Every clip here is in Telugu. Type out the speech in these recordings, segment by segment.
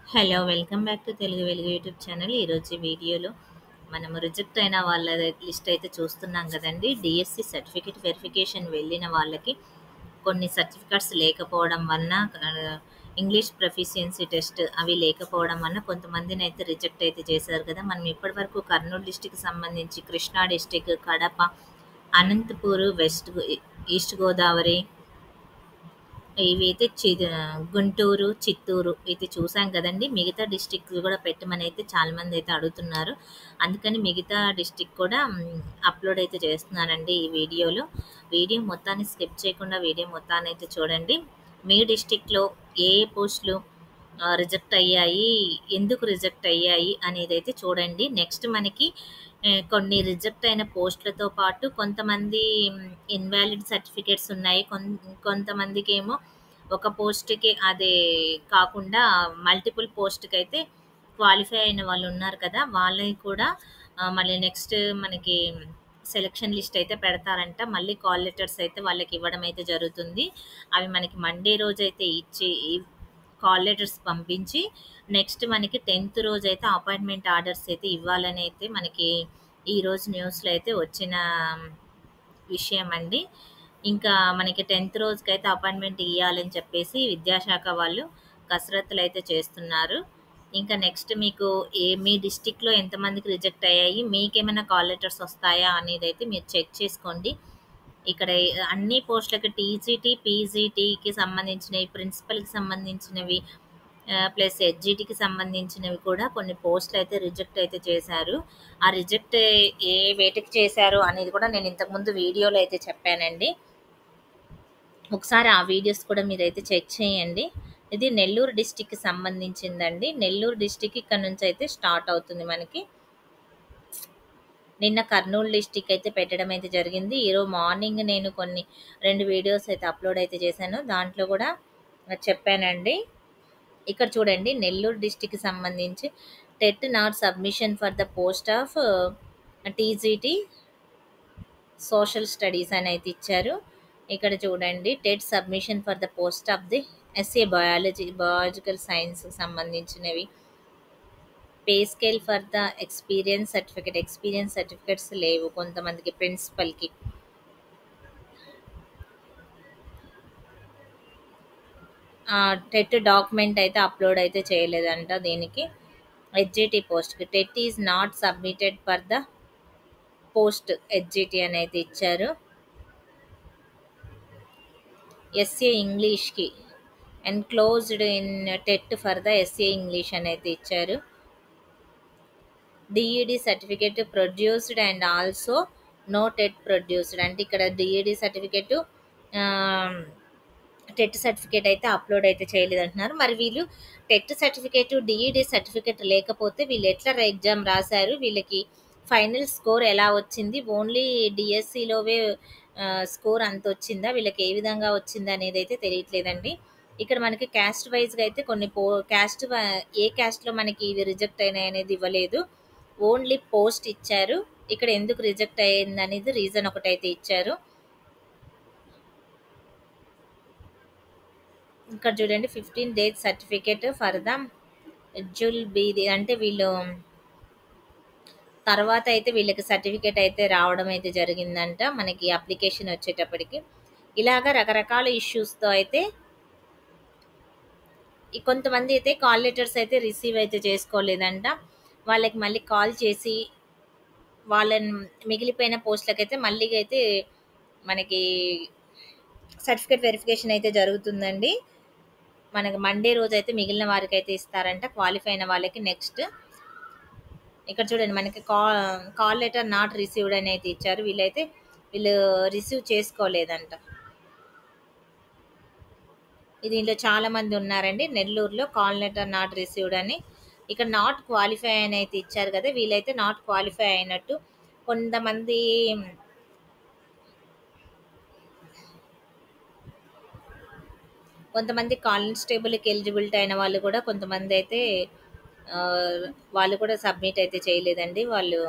Hello! Welcome back to Telugu వెలుగు యూట్యూబ్ ఛానల్. ఈరోజు ఈ వీడియోలో మనము రిజెక్ట్ అయిన వాళ్ళ లిస్ట్ అయితే చూస్తున్నాం కదండీ! డీఎస్సీ సర్టిఫికేట్ వెరిఫికేషన్ వెళ్ళిన వాళ్ళకి కొన్ని సర్టిఫికేట్స్ లేకపోవడం వలన ఇంగ్లీష్ ప్రొఫిషియన్సీ టెస్ట్ అవి లేకపోవడం వలన కొంతమందినైతే రిజెక్ట్ అయితే చేశారు కదా! మనం ఇప్పటివరకు కర్నూలు డిస్ట్రిక్ట్‌కి సంబంధించి కృష్ణా డిస్ట్రిక్ట్, కడప, అనంతపూరు, ఈస్ట్ గోదావరి ఇవైతే గుంటూరు, చిత్తూరు ఇది చూసాం కదండీ! మిగతా డిస్ట్రిక్ట్‌లు కూడా పెట్టమనైతే చాలామందైతే అడుగుతున్నారు. అందుకని మిగతా డిస్ట్రిక్ట్ కూడా అప్‌లోడ్ అయితే చేస్తున్నానండి ఈ వీడియోలో. వీడియో మొత్తాన్ని స్కిప్ చేయకుండా వీడియో మొత్తాన్నయితే చూడండి. మీ డిస్ట్రిక్ట్‌లో ఏ ఏ పోస్టులు రిజెక్ట్ అయ్యాయి, ఎందుకు రిజెక్ట్ అయ్యాయి అనేదైతే చూడండి. నెక్స్ట్ మనకి కొన్ని రిజెక్ట్ అయిన పోస్టులతో పాటు కొంతమంది ఇన్‌వాలిడ్ సర్టిఫికేట్స్ ఉన్నాయి. కొంతమందికేమో ఒక పోస్ట్‌కి అదే కాకుండా మల్టిపుల్ పోస్ట్‌కైతే క్వాలిఫై అయిన వాళ్ళున్నారు కదా! వాళ్ళయి కూడా మళ్ళీ నెక్స్ట్ మనకి సెలక్షన్ లిస్ట్ అయితే పెడతారంట. మళ్ళీ కాల్ లెటర్స్ అయితే వాళ్ళకివ్వడం అయితే జరుగుతుంది. అవి మనకి మండే రోజైతే కాల్ లెటర్స్ పంపించి నెక్స్ట్ మనకి 10థ్ రోజైతే అపాయింట్‌మెంట్ ఆర్డర్స్ అయితే ఇవ్వాలని అయితే మనకి ఈరోజు న్యూస్‌లో అయితే వచ్చిన విషయమండి. ఇంకా మనకి 10థ్ రోజుకైతే అపాయింట్‌మెంట్ ఇయ్యాలని చెప్పేసి విద్యాశాఖ వాళ్ళు కసరత్తులైతే చేస్తున్నారు. ఇంకా నెక్స్ట్ మీకు మీ డిస్ట్రిక్ట్‌లో ఎంతమందికి రిజెక్ట్ అయ్యాయి, మీకేమైనా కాల్ లెటర్స్ వస్తాయా అనేదైతే మీరు చెక్ చేసుకోండి. ఇక్కడ అన్ని పోస్టులకి టీజీటీ, పీజీటీకి సంబంధించినవి, ప్రిన్సిపల్‌కి సంబంధించినవి ప్లస్ హెచ్‌జీటీకి సంబంధించినవి కూడా కొన్ని పోస్టులయితే రిజెక్ట్ అయితే చేశారు. ఆ రిజెక్ట్ వేటికి చేశారు అనేది కూడా నేను ఇంతకుముందు వీడియోలో అయితే చెప్పానండి. ఒకసారి ఆ వీడియోస్ కూడా మీరైతే చెక్ చేయండి. ఇది నెల్లూరు డిస్ట్రిక్ట్‌కి సంబంధించిందండి. నెల్లూరు డిస్ట్రిక్ట్ ఇక్కడ నుంచి అయితే స్టార్ట్ అవుతుంది మనకి. నిన్న కర్నూలు డిస్ట్రిక్ట్ అయితే పెట్టడం అయితే జరిగింది. ఈరోజు మార్నింగ్ నేను 2 వీడియోస్ అయితే అప్లోడ్ అయితే చేశాను. దాంట్లో కూడా చెప్పానండి. ఇక్కడ చూడండి నెల్లూరు డిస్ట్రిక్ట్‌కి సంబంధించి TET not submission for the post of TGT social studies అని అయితే ఇచ్చారు. ఇక్కడ చూడండి TET submission for the post of the SA biological science సంబంధించినవి. Pay scale for the experience certificates లేవు కొంతమందికి ప్రిన్సిపల్‌కి. టెట్ డాక్యుమెంట్ అయితే అప్లోడ్ అయితే చేయలేదంట దీనికి. హెచ్‌జిటి పోస్ట్‌కి TET is not submitted for the post HGT అని అయితే ఇచ్చారు. ఎస్ఏ ఇంగ్లీష్‌కి enclosed in TET for the SA English అని అయితే ఇచ్చారు. D Ed certificate produced and also no TET produced అంటే ఇక్కడ డిఈడి సర్టిఫికేట్ టెట్ సర్టిఫికేట్ అయితే అప్లోడ్ అయితే చేయలేదంటున్నారు. మరి వీళ్ళు టెట్ సర్టిఫికేట్, డిఈడి సర్టిఫికేట్ లేకపోతే వీళ్ళు ఎట్లా ఎగ్జామ్ రాశారు, వీళ్ళకి ఫైనల్ స్కోర్ ఎలా వచ్చింది, ఓన్లీ డిఎస్సిలోవే స్కోర్ అంత వచ్చిందా, వీళ్ళకి ఏ విధంగా వచ్చింది అనేది అయితే తెలియట్లేదండి. ఇక్కడ మనకి క్యాస్ట్ వైజ్గా అయితే కొన్ని ఏ క్యాస్ట్లో మనకి ఇవి రిజెక్ట్ అయినాయి అనేది ఇవ్వలేదు. ఓన్లీ పోస్ట్ ఇచ్చారు. ఇక్కడ ఎందుకు రిజెక్ట్ అయ్యింది అనేది రీజన్ ఒకటైతే ఇచ్చారు. ఇక్కడ చూడండి 15 డేస్ సర్టిఫికేట్ ఫర్ ద జుల్ బీది అంటే వీళ్ళు తర్వాత అయితే వీళ్ళకి సర్టిఫికేట్ అయితే రావడం అయితే జరిగిందంట మనకి అప్లికేషన్ వచ్చేటప్పటికి. ఇలాగా రకరకాల ఇష్యూస్తో అయితే కొంతమంది అయితే కాల్ లెటర్స్ అయితే రిసీవ్ అయితే చేసుకోలేదంట. వాళ్ళకి మళ్ళీ కాల్ చేసి వాళ్ళని మిగిలిపోయిన పోస్టులకైతే మళ్ళీ అయితే మనకి సర్టిఫికేట్ వెరిఫికేషన్ అయితే జరుగుతుందండి. మనకి మండే రోజు అయితే మిగిలిన వారికి అయితే ఇస్తారంట క్వాలిఫై అయిన వాళ్ళకి. నెక్స్ట్ ఇక్కడ చూడండి మనకి కాల్ లెటర్ నాట్ రిసీవ్డ్ అని అయితే ఇచ్చారు. వీళ్ళు రిసీవ్ చేసుకోలేదంట. దీంట్లో చాలా మంది ఉన్నారండి నెల్లూరులో కాల్ లెటర్ నాట్ రిసీవ్డ్ అని. ఇక్కడ నాట్ క్వాలిఫై అని అయితే ఇచ్చారు కదా, వీళ్ళైతే నాట్ క్వాలిఫై అయినట్టు. కొంతమంది కానిస్టేబుల్కి ఎలిజిబిలిటీ అయిన వాళ్ళు కూడా కొంతమంది అయితే వాళ్ళు కూడా సబ్మిట్ అయితే చేయలేదండి. వాళ్ళు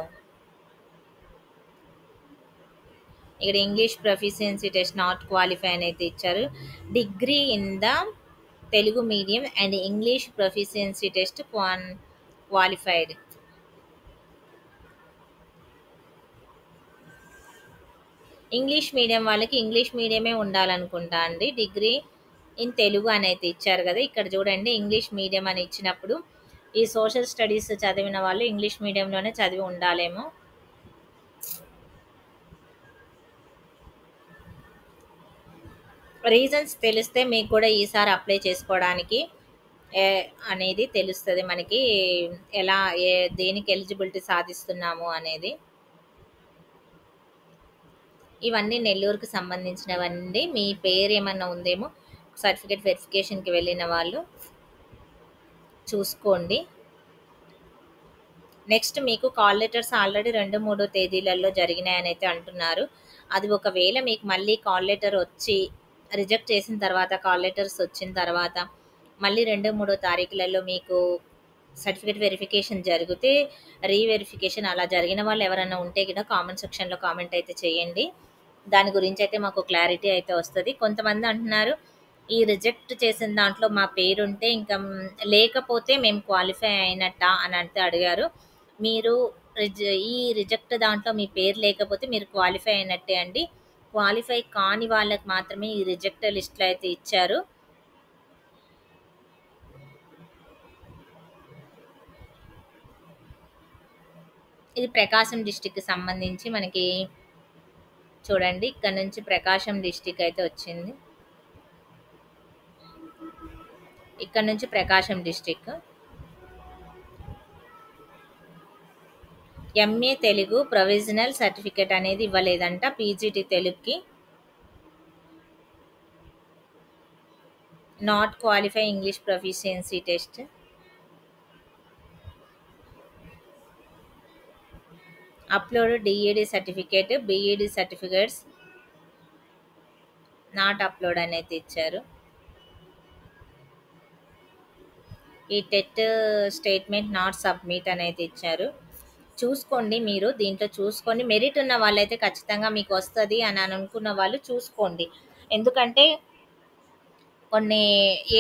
ఇక్కడ English proficiency test not qualify అని అయితే ఇచ్చారు. Degree in the Telugu medium and English proficiency test qualified. English medium వాళ్ళకి ఇంగ్లీష్ మీడియమే ఉండాలనుకుంటా అండి. డిగ్రీ ఇన్ తెలుగు అని అయితే ఇచ్చారు కదా, ఇక్కడ చూడండి ఇంగ్లీష్ మీడియం అని ఇచ్చినప్పుడు ఈ సోషల్ స్టడీస్ చదివిన వాళ్ళు ఇంగ్లీష్ మీడియంలోనే చదివి ఉండాలేమో. రీజన్స్ తెలిస్తే మీకు కూడా ఈసారి అప్లై చేసుకోవడానికి ఏ అనేది తెలుస్తుంది మనకి, ఎలా దేనికి ఎలిజిబిలిటీ సాధిస్తున్నాము అనేది. ఇవన్నీ నెల్లూరుకి సంబంధించినవండి. మీ పేరు ఏమన్నా ఉందేమో సర్టిఫికేట్ వెరిఫికేషన్కి వెళ్ళిన వాళ్ళు చూసుకోండి. నెక్స్ట్ మీకు కాల్ లెటర్స్ ఆల్రెడీ 2-3 తేదీలలో జరిగినాయని అయితే అంటున్నారు. అది ఒకవేళ మీకు మళ్ళీ కాల్ లెటర్ వచ్చి రిజెక్ట్ చేసిన తర్వాత, కాల్ లెటర్స్ వచ్చిన తర్వాత మళ్ళీ 2-3 తారీఖులలో మీకు సర్టిఫికేట్ వెరిఫికేషన్ జరిగితే, రీవెరిఫికేషన్ అలా జరిగిన వాళ్ళు ఎవరైనా ఉంటే కూడా కామెంట్ సెక్షన్లో కామెంట్ అయితే చేయండి. దాని గురించి అయితే మాకు క్లారిటీ అయితే వస్తుంది. కొంతమంది అంటున్నారు ఈ రిజెక్ట్ చేసిన దాంట్లో మా పేరు ఉంటే ఇంకా లేకపోతే మేము క్వాలిఫై అయినట్టా అని అంటే అడిగారు. మీరు ఈ రిజెక్ట్ దాంట్లో మీ పేరు లేకపోతే మీరు క్వాలిఫై అయినట్టే అండి. క్వాలిఫై కాని వాళ్ళకి మాత్రమే ఈ రిజెక్ట్ లిస్ట్లో అయితే ఇచ్చారు. ఇది ప్రకాశం డిస్టిక్కి సంబంధించి మనకి చూడండి, ఇక్కడ నుంచి ప్రకాశం డిస్టిక్ అయితే వచ్చింది. ఇక్కడ నుంచి Prakasam district. MA Telugu provisional certificate అనేది ఇవ్వలేదంట పీజీటీ తెలుగుకి. Not qualify English proficiency test. Upload DEd certificate, BEd certificates not upload అనేది ఇచ్చారు. ఈ టెట్ స్టేట్మెంట్ నాట్ సబ్మిట్ అనేది ఇచ్చారు. చూసుకోండి, మీరు దీంట్లో చూసుకొని మెరిట్ ఉన్న వాళ్ళైతే ఖచ్చితంగా మీకు వస్తుంది అని అనుకున్న వాళ్ళు చూసుకోండి. ఎందుకంటే కొన్ని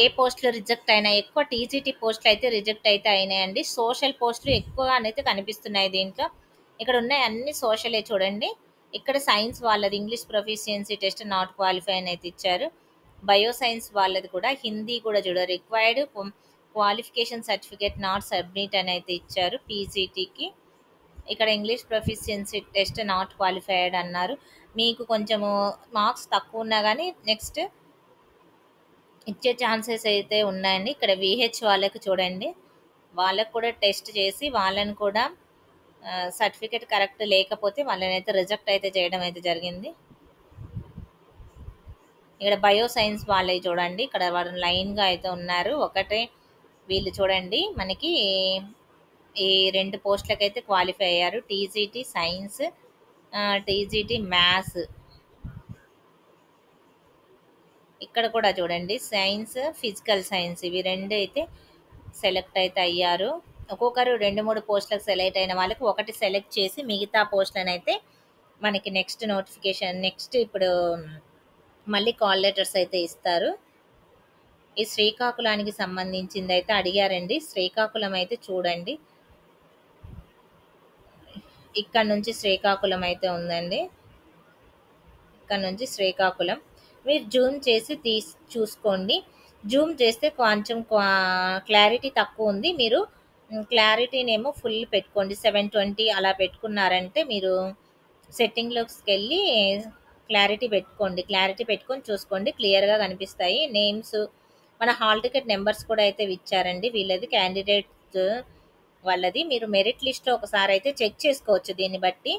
ఏ పోస్టులు రిజెక్ట్ అయినాయి, ఎక్కువ టీజీటీ పోస్టులు అయితే రిజెక్ట్ అయితే అయినాయండి. సోషల్ పోస్టులు ఎక్కువ అయితే కనిపిస్తున్నాయి దీంట్లో. ఇక్కడ ఉన్నాయి అన్ని సోషలే చూడండి. ఇక్కడ సైన్స్ వాళ్ళది English proficiency test not qualify అని అయితే ఇచ్చారు. బయో సైన్స్ వాళ్ళది కూడా, హిందీ కూడా చూడ required qualification certificate not submit అని అయితే ఇచ్చారు పీజీటీకి. ఇక్కడ English proficiency test not qualified అన్నారు. మీకు కొంచెము మార్క్స్ తక్కువ ఉన్నా కానీ నెక్స్ట్ ఇచ్చే ఛాన్సెస్ అయితే ఉన్నాయండి. ఇక్కడ విహెచ్ వాళ్ళకి చూడండి, వాళ్ళకు కూడా టెస్ట్ చేసి వాళ్ళని కూడా సర్టిఫికేట్ కరెక్ట్ లేకపోతే వాళ్ళని అయితే రిజెక్ట్ అయితే చేయడం అయితే జరిగింది. ఇక్కడ బయో సైన్స్ వాళ్ళే చూడండి, ఇక్కడ వాళ్ళు లైన్గా అయితే ఉన్నారు. ఒకటే వీళ్ళు చూడండి మనకి ఈ 2 పోస్టులకైతే క్వాలిఫై అయ్యారు. TGT science, TGT maths. ఇక్కడ కూడా చూడండి సైన్స్, ఫిజికల్ సైన్స్, ఇవి 2 అయితే సెలెక్ట్ అయితే అయ్యారు. ఒక్కొక్కరు 2-3 పోస్టులకు సెలెక్ట్ అయిన వాళ్ళకి ఒకటి సెలెక్ట్ చేసి మిగతా పోస్టులను అయితే మనకి నెక్స్ట్ నోటిఫికేషన్, నెక్స్ట్ ఇప్పుడు మళ్ళీ కాల్ లెటర్స్ అయితే ఇస్తారు. ఈ శ్రీకాకుళానికి సంబంధించింది అయితే అడిగారండి. శ్రీకాకుళం అయితే చూడండి, ఇక్కడ నుంచి శ్రీకాకుళం అయితే ఉందండి. ఇక్కడ నుంచి శ్రీకాకుళం మీరు జూమ్ చేసి చూసుకోండి. జూమ్ చేస్తే కొంచెం క్లారిటీ తక్కువ ఉంది. మీరు క్లారిటీనేమో ఫుల్ పెట్టుకోండి, 720 అలా పెట్టుకున్నారంటే మీరు సెట్టింగ్లోకి వెళ్ళి క్లారిటీ పెట్టుకోండి. క్లారిటీ పెట్టుకొని చూసుకోండి, క్లియర్గా కనిపిస్తాయి నేమ్స్. మన హాల్ టికెట్ నెంబర్స్ కూడా అయితే ఇచ్చారండి వీళ్ళది, క్యాండిడేట్ వాళ్ళది. మీరు మెరిట్ లిస్ట్లో ఒకసారి అయితే చెక్ చేసుకోవచ్చు దీన్ని బట్టి.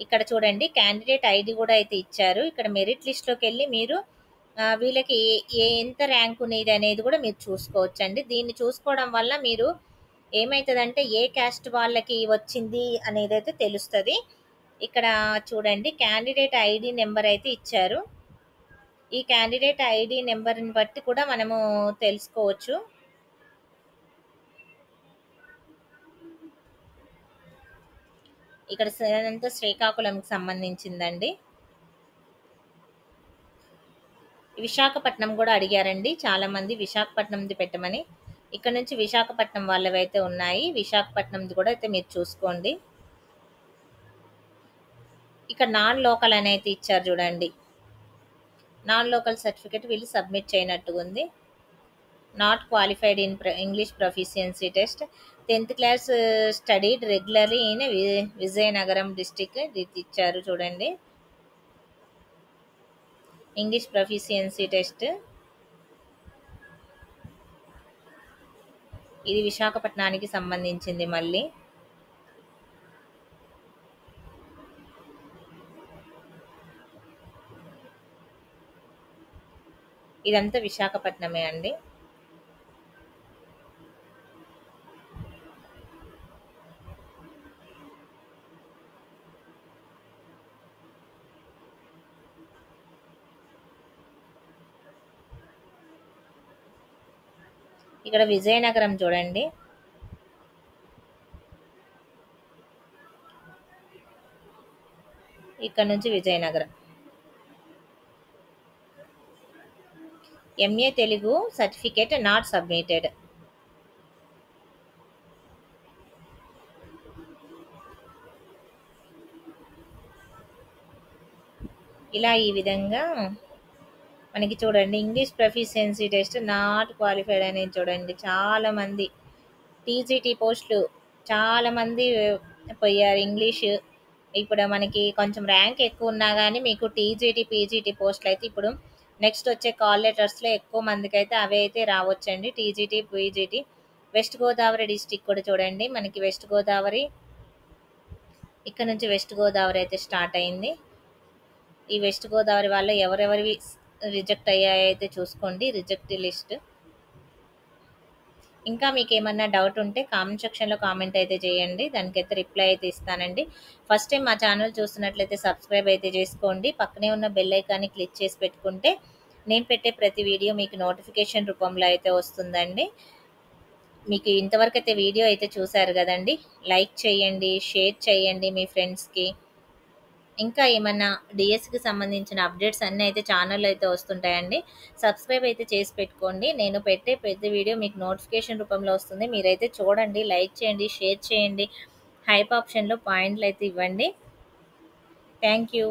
ఇక్కడ చూడండి క్యాండిడేట్ ఐడి కూడా అయితే ఇచ్చారు. ఇక్కడ మెరిట్ లిస్ట్లోకి వెళ్ళి మీరు వీళ్ళకి ఎంత ర్యాంక్ ఉన్నది అనేది కూడా మీరు చూసుకోవచ్చండి. దీన్ని చూసుకోవడం వల్ల మీరు ఏమవుతుందంటే ఏ క్యాస్ట్ వాళ్ళకి వచ్చింది అనేది అయితే తెలుస్తుంది. ఇక్కడ చూడండి క్యాండిడేట్ ఐడి నెంబర్ అయితే ఇచ్చారు. ఈ క్యాండిడేట్ ఐడి నెంబర్ని బట్టి కూడా మనము తెలుసుకోవచ్చు. ఇక్కడ అంతా శ్రీకాకుళంకి సంబంధించిందండి. విశాఖపట్నం కూడా అడిగారండి చాలామంది విశాఖపట్నంది పెట్టమని. ఇక్కడ నుంచి విశాఖపట్నం వాళ్ళవైతే ఉన్నాయి. విశాఖపట్నంది కూడా అయితే మీరు చూసుకోండి. ఇక్కడ నాన్ లోకల్ అని అయితే ఇచ్చారు చూడండి. నాన్ లోకల్ సర్టిఫికేట్ వీళ్ళు సబ్మిట్ చేయనట్టుగా ఉంది. Not qualified in English proficiency test. 10th class studied regularly in Vizianagaram district ఇచ్చారు చూడండి. ఇంగ్లీష్ ప్రొఫిషియన్సీ టెస్ట్ ఇది విశాఖపట్నానికి సంబంధించింది. మళ్ళీ ఇదంతా విశాఖపట్నమే అండి. ఇక్కడ విజయనగరం చూడండి. ఇక్కడ నుంచి Vizianagaram. MA Telugu certificate not submitted. ఇలా ఈ విధంగా మనకి చూడండి English proficiency test not qualified అనేది చూడండి. చాలామంది టీజీటీ పోస్టులు చాలామంది పోయారు ఇంగ్లీష్. ఇప్పుడు మనకి కొంచెం ర్యాంక్ ఎక్కువ ఉన్నా కానీ మీకు టీజీటీ పీజీటీ పోస్టులు అయితే ఇప్పుడు నెక్స్ట్ వచ్చే కాల్ లెటర్స్లో ఎక్కువ మందికి అయితే అవే అయితే రావచ్చండి. TGT PGT. West Godavari district కూడా చూడండి. మనకి వెస్ట్ గోదావరి ఇక్కడ నుంచి వెస్ట్ గోదావరి అయితే స్టార్ట్ అయింది. ఈ వెస్ట్ గోదావరి వల్ల ఎవరెవరివి రిజెక్ట్ అయ్యాయో అయితే చూసుకోండి. Reject list. ఇంకా మీకు ఏమన్నా డౌట్ ఉంటే కామెంట్ సెక్షన్లో కామెంట్ అయితే చేయండి. దానికైతే రిప్లై అయితే ఇస్తానండి. ఫస్ట్ టైం మా ఛానల్ చూస్తున్నట్లయితే సబ్స్క్రైబ్ అయితే చేసుకోండి. పక్కనే ఉన్న బెల్ ఐకాన్ని క్లిక్ చేసి పెట్టుకుంటే నేను పెట్టే ప్రతి వీడియో మీకు నోటిఫికేషన్ రూపంలో అయితే వస్తుందండి. మీకు ఇంతవరకు అయితే వీడియో అయితే చూశారు కదండి. లైక్ చేయండి, షేర్ చేయండి మీ ఫ్రెండ్స్కి. ఇంకా ఏమన్నా డిఎస్సికి సంబంధించిన అప్డేట్స్ అన్నీ అయితే ఛానల్లో అయితే వస్తుంటాయండి. సబ్స్క్రైబ్ అయితే చేసి పెట్టుకోండి. నేను పెట్టే ప్రతి వీడియో మీకు నోటిఫికేషన్ రూపంలో వస్తుంది. మీరైతే చూడండి, లైక్ చేయండి, షేర్ చేయండి, హైప్ ఆప్షన్లో పాయింట్లు అయితే ఇవ్వండి. Thank you.